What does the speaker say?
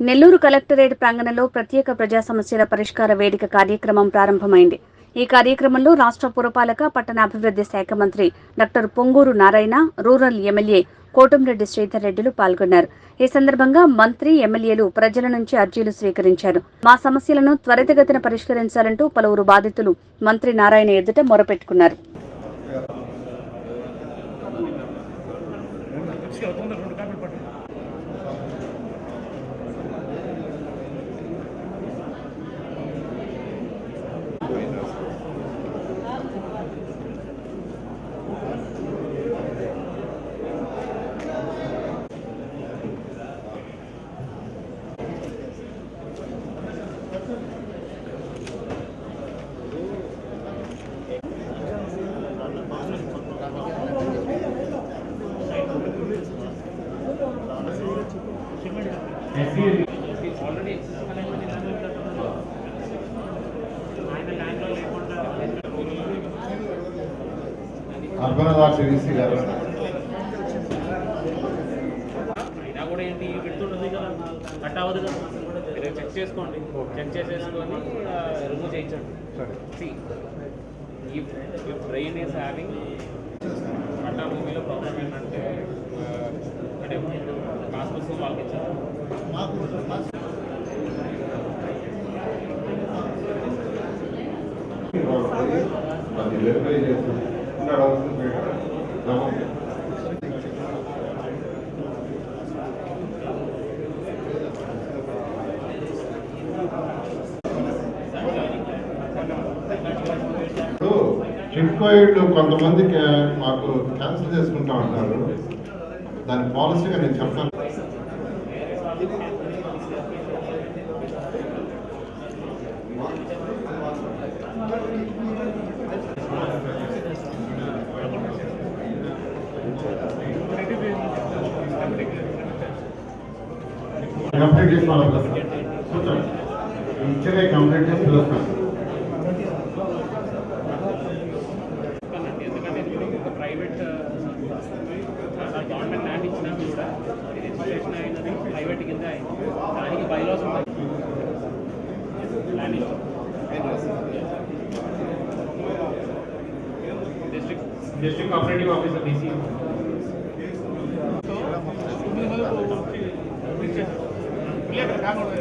Nellore collectorate ప్రాంగణంలో ప్రత్యేక ప్రజా సమస్యల పరిష్కార వేదిక కార్యక్రమం ప్రారంభమైంది. ఈ కార్యక్రమంలో రాష్ట్ర పురపాలక పట్టణాభివృద్ధి శాఖ మంత్రి doctor Ponguru Narayana, rural MLA Kotamreddy Sridhar రెడ్డిలు పాల్గొన్నారు. ఈ సందర్భంగా మంత్రి, ఎమ్మెల్యేలు ప్రజల నుంచి అర్జీలు స్వీకరించారు. మా సమస్యలను త్వరితగతిన పరిష్కరించాలంటూ పలువురు బాధితులు మంత్రి నారాయణ ఎదుట మొరపెట్టుకున్నారు. అర్బన్ అథారిటీ డీసీ గారు అయినా కూడా ఏంటి పెడుతుంటుంది కదా, కట్ అవ్వదు కదా, మీరు చెక్ చేసుకోండి, చెక్ చేసేసుకొని రిమూవ్ చేయించండి. ఈ బ్రెయిన్ ఈస్ హ్యావింగ్ కట్టా మూవీలో ప్రాబ్లం ఏంటంటే అంటే పాస్పోర్ట్స్ వాళ్ళకి ఇచ్చారు. చిట్కోయిడ్ కొంతమంది మాకు క్యాన్సిల్ చేసుకుంటా ఉంటారు. దాని పాలసీగా నేను చెప్తాను. కంప్లీట్ చేసి ఇచ్చే కంప్లీట్ చేసి పిలుస్తాను. ఎందుకంటే ప్రైవేట్ గవర్నమెంట్ ల్యాండ్ ఇచ్చినా కూడా రిజిస్ట్రేషన్ అయినది ప్రైవేట్ కింద అయింది. దానికి బైలాస్ ఉంటాయి. Land district cooperative officer DC clear కాకుండా